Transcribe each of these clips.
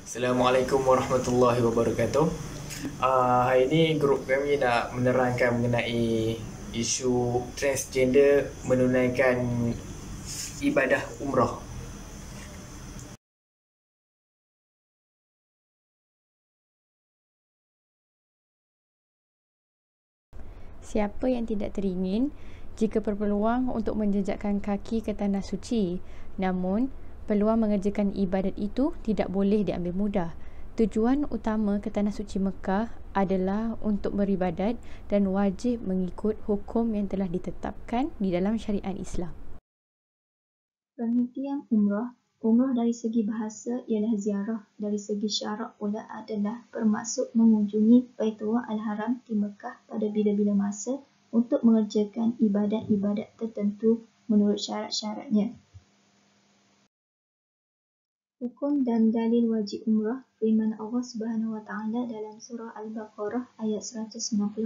Assalamualaikum warahmatullahi wabarakatuh. Hari ini grup kami nak menerangkan mengenai isu transgender menunaikan ibadah umrah. Siapa yang tidak teringin jika berpeluang untuk menjejakkan kaki ke tanah suci, namun peluang mengerjakan ibadat itu tidak boleh diambil mudah. Tujuan utama ke tanah suci Mekah adalah untuk beribadat dan wajib mengikut hukum yang telah ditetapkan di dalam syariat Islam. Pengertian umrah. Umrah dari segi bahasa ialah ziarah, dari segi syarak pula adalah bermaksud mengunjungi Baitullah Al-Haram di Mekah pada bila-bila masa untuk mengerjakan ibadat-ibadat tertentu menurut syarat-syaratnya. Hukum dan dalil wajib umrah. Firman Allah Subhanahu Wa Taala dalam surah Al-Baqarah ayat 196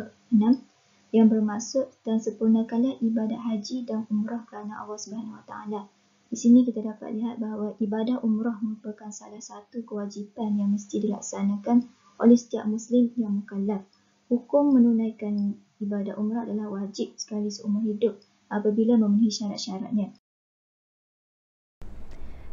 yang bermaksud, dan sempurnakanlah ibadat haji dan umrah kerana Allah Subhanahu Wa Taala. Di sini kita dapat lihat bahawa ibadah umrah merupakan salah satu kewajipan yang mesti dilaksanakan oleh setiap Muslim yang mukallaf. Hukum menunaikan ibadah umrah adalah wajib sekali seumur hidup apabila memenuhi syarat-syaratnya.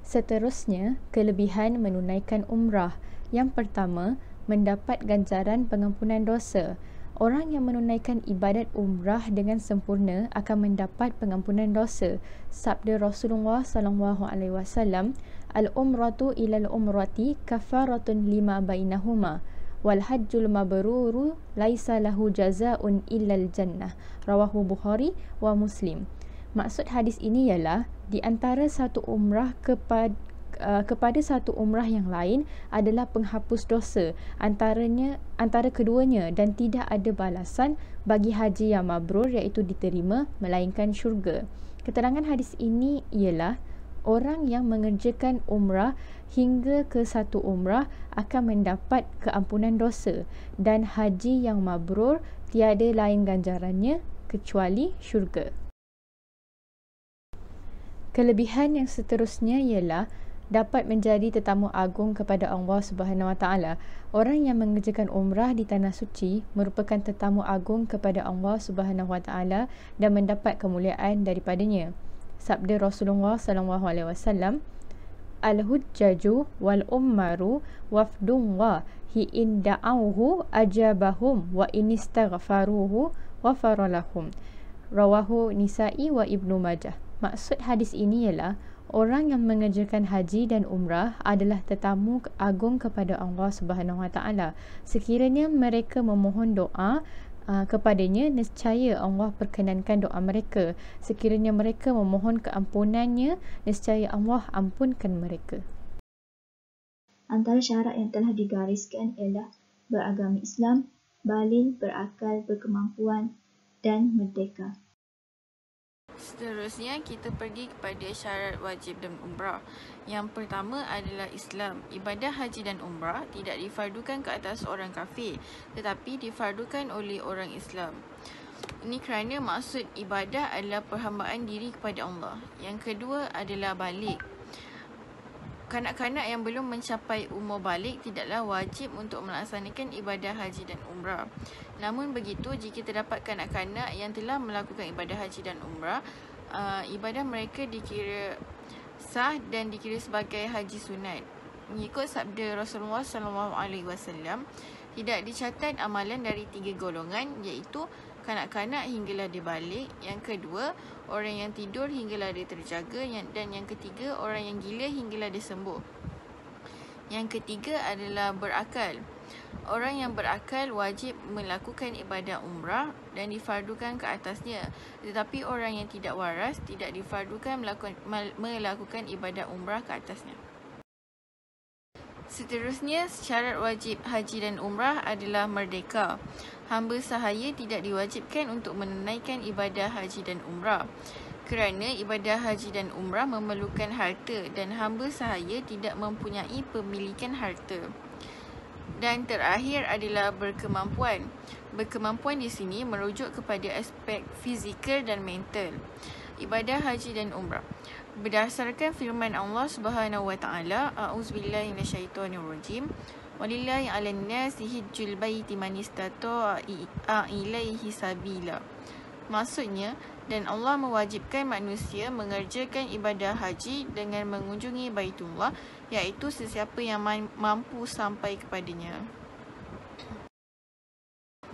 Seterusnya, kelebihan menunaikan umrah. Yang pertama, mendapat ganjaran pengampunan dosa. Orang yang menunaikan ibadat umrah dengan sempurna akan mendapat pengampunan dosa. Sabda Rasulullah SAW, "Al-umratu ilal umrati kafaratun lima bainahuma, wal hajjul mabruru laisa lahu jazaa'un illal jannah." Rawahu Bukhari wa Muslim. Maksud hadis ini ialah di antara satu umrah kepada satu umrah yang lain adalah penghapus dosa antara keduanya, dan tidak ada balasan bagi haji yang mabrur iaitu diterima melainkan syurga. Keterangan hadis ini ialah orang yang mengerjakan umrah hingga ke satu umrah akan mendapat keampunan dosa, dan haji yang mabrur tiada lain ganjarannya kecuali syurga. Kelebihan yang seterusnya ialah dapat menjadi tetamu agung kepada Allah Subhanahu Wa Taala. Orang yang mengerjakan umrah di tanah suci merupakan tetamu agung kepada Allah Subhanahu Wa Taala dan mendapat kemuliaan daripadanya. Sabda Rasulullah SAW, "Al-hujjaju wal ummaru wafdullah hi in da'awhu ajabahum wa in istaghfaruhu ghafaralahum." Rawahu Nisa'i wa Ibnu Majah. Maksud hadis ini ialah orang yang mengerjakan haji dan umrah adalah tetamu agung kepada Allah Subhanahu Wa Taala. Sekiranya mereka memohon doa kepadanya, nescaya Allah perkenankan doa mereka. Sekiranya mereka memohon keampunannya, nescaya Allah ampunkan mereka. Antara syarat yang telah digariskan ialah beragama Islam, baligh, berakal, berkemampuan dan merdeka. Seterusnya, kita pergi kepada syarat wajib dan umrah. Yang pertama adalah Islam. Ibadah haji dan umrah tidak difardukan ke atas orang kafir, tetapi difardukan oleh orang Islam. Ini kerana maksud ibadah adalah perhambaan diri kepada Allah. Yang kedua adalah balik. Kanak-kanak yang belum mencapai umur balik tidaklah wajib untuk melaksanakan ibadah haji dan umrah. Namun begitu, jika terdapat kanak-kanak yang telah melakukan ibadah haji dan umrah, ibadah mereka dikira sah dan dikira sebagai haji sunat. Mengikut sabda Rasulullah SAW, tidak dicatat amalan dari 3 golongan, iaitu kanak-kanak hinggalah dia balik. Yang kedua, orang yang tidur hinggalah dia terjaga. Dan yang ketiga, orang yang gila hinggalah dia sembuh. Yang ketiga adalah berakal. Orang yang berakal wajib melakukan ibadah umrah dan difardukan ke atasnya. Tetapi orang yang tidak waras tidak difardukan melakukan ibadah umrah ke atasnya. Seterusnya, syarat wajib haji dan umrah adalah merdeka. Hamba sahaya tidak diwajibkan untuk menunaikan ibadah haji dan umrah, kerana ibadah haji dan umrah memerlukan harta dan hamba sahaya tidak mempunyai pemilikan harta. Dan terakhir adalah berkemampuan. Berkemampuan di sini merujuk kepada aspek fizikal dan mental. Ibadah haji dan umrah. Berdasarkan firman Allah Subhanahu wa taala, a'udzubillahi minasyaitonirrajim. Walillahi 'alan nasi hajjul baiti man istata'a ilaihi sabila. Maksudnya, dan Allah mewajibkan manusia mengerjakan ibadah haji dengan mengunjungi Baitullah, iaitu sesiapa yang mampu sampai kepadanya.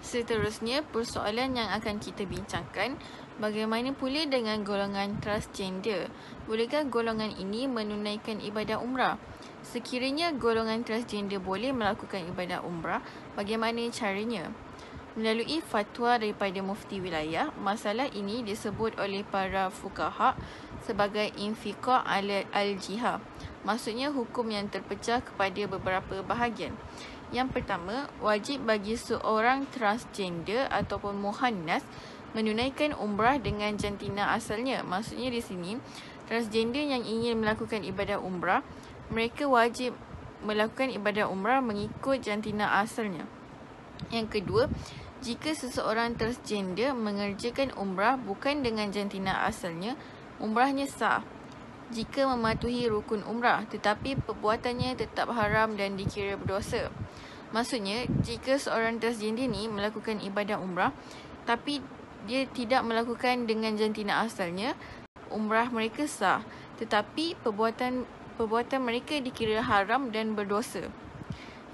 Seterusnya, persoalan yang akan kita bincangkan, bagaimana pula dengan golongan transgender? Bolehkah golongan ini menunaikan ibadah umrah? Sekiranya golongan transgender boleh melakukan ibadah umrah, bagaimana caranya? Melalui fatwa daripada mufti wilayah, masalah ini disebut oleh para fuqaha sebagai infiqah al-jihah. Maksudnya hukum yang terpecah kepada beberapa bahagian. Yang pertama, wajib bagi seorang transgender ataupun muhannas menunaikan umrah dengan jantina asalnya. Maksudnya di sini, transgender yang ingin melakukan ibadah umrah, mereka wajib melakukan ibadah umrah mengikut jantina asalnya. Yang kedua, jika seseorang transgender mengerjakan umrah bukan dengan jantina asalnya, umrahnya sah jika mematuhi rukun umrah, tetapi perbuatannya tetap haram dan dikira berdosa. Maksudnya, jika seorang transgender ni melakukan ibadah umrah tapi dia tidak melakukan dengan jantina asalnya, umrah mereka sah, tetapi perbuatan mereka dikira haram dan berdosa.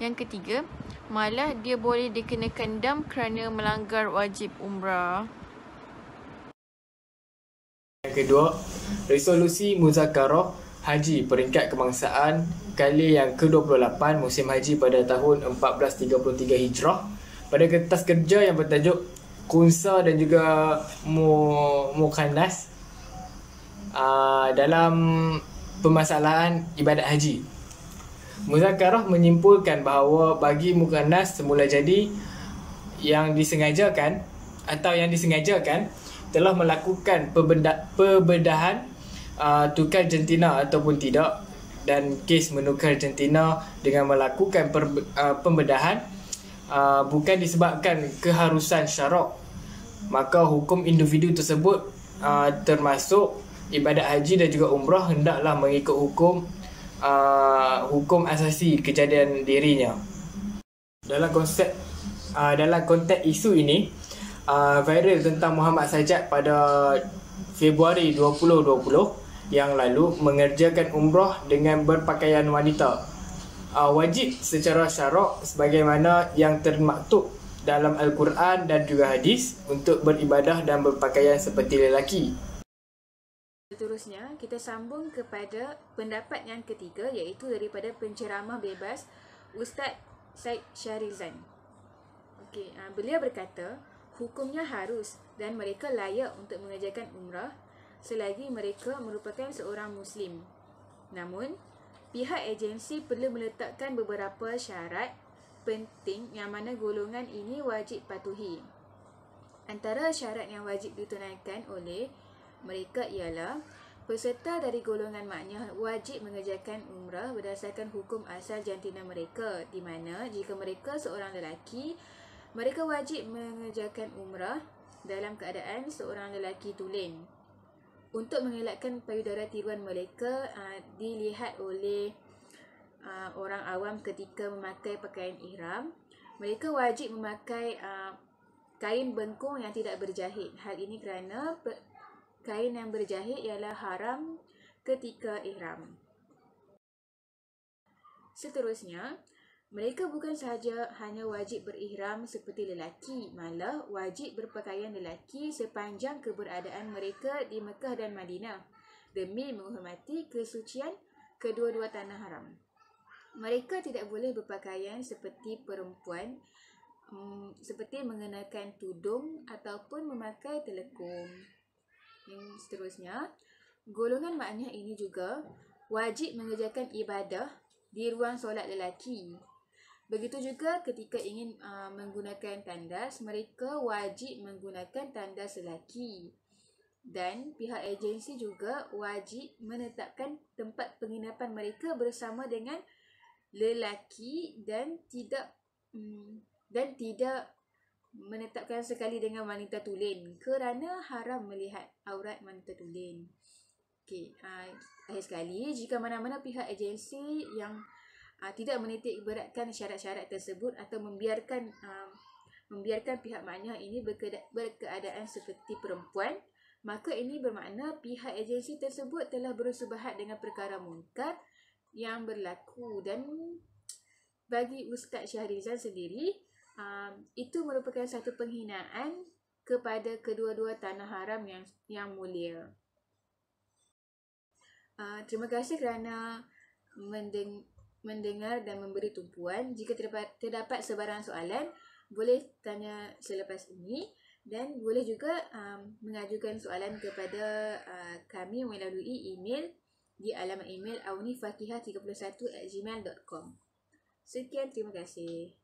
Yang ketiga, malah dia boleh dikenakan dam kerana melanggar wajib umrah. Yang kedua, resolusi muzakarah haji peringkat kebangsaan kali yang ke-28 musim haji pada tahun 1433 Hijrah pada kertas kerja yang bertajuk Kunsa dan juga Mukhannas dalam permasalahan ibadat haji. Muzakarah menyimpulkan bahawa bagi mukhannas semula jadi yang disengajakan telah melakukan perbedahan tukar jantina ataupun tidak, dan kes menukar jantina dengan melakukan pembedahan bukan disebabkan keharusan syarak, maka hukum individu tersebut termasuk ibadat haji dan juga umrah hendaklah mengikut hukum asasi kejadian dirinya. Dalam konteks isu ini, viral tentang Muhammad Sajjad pada Februari 2020 yang lalu mengerjakan umrah dengan berpakaian wanita. Wajib secara syarak sebagaimana yang termaktub dalam Al-Quran dan juga hadis untuk beribadah dan berpakaian seperti lelaki. Seterusnya, kita sambung kepada pendapat yang ketiga, iaitu daripada penceramah bebas Ustaz Syed Shahrizan. Beliau berkata, hukumnya harus dan mereka layak untuk mengerjakan umrah selagi mereka merupakan seorang Muslim. Namun, pihak agensi perlu meletakkan beberapa syarat penting yang mana golongan ini wajib patuhi. Antara syarat yang wajib ditunaikan oleh mereka ialah peserta dari golongan maknya wajib mengerjakan umrah berdasarkan hukum asal jantina mereka, di mana jika mereka seorang lelaki, mereka wajib mengerjakan umrah dalam keadaan seorang lelaki tulen. Untuk mengelakkan payudara tiruan mereka dilihat oleh orang awam ketika memakai pakaian ihram, mereka wajib memakai kain bengkung yang tidak berjahit. Hal ini kerana kain yang berjahit ialah haram ketika ihram. Seterusnya, mereka bukan sahaja hanya wajib berihram seperti lelaki, malah wajib berpakaian lelaki sepanjang keberadaan mereka di Mekah dan Madinah demi menghormati kesucian kedua-dua tanah haram. Mereka tidak boleh berpakaian seperti perempuan, seperti mengenakan tudung ataupun memakai telekung. Yang seterusnya, golongan maknya ini juga wajib mengerjakan ibadah di ruang solat lelaki. Begitu juga ketika ingin menggunakan tandas, mereka wajib menggunakan tandas lelaki. Dan pihak agensi juga wajib menetapkan tempat penginapan mereka bersama dengan lelaki dan tidak menetapkan sekali dengan wanita tulen kerana haram melihat aurat wanita tulen. Okey, akhir sekali, jika mana-mana pihak agensi yang tidak menitik beratkan syarat-syarat tersebut atau membiarkan pihak makna ini berkeadaan seperti perempuan, maka ini bermakna pihak agensi tersebut telah bersubahat dengan perkara munkar yang berlaku. Dan bagi Ustaz Syahrizal sendiri, itu merupakan satu penghinaan kepada kedua-dua tanah haram yang mulia. Terima kasih kerana mendengar dan memberi tumpuan. Jika terdapat sebarang soalan, boleh tanya selepas ini, dan boleh juga mengajukan soalan kepada kami melalui email di alamat email aunifakihah31@gmail.com. Sekian, terima kasih.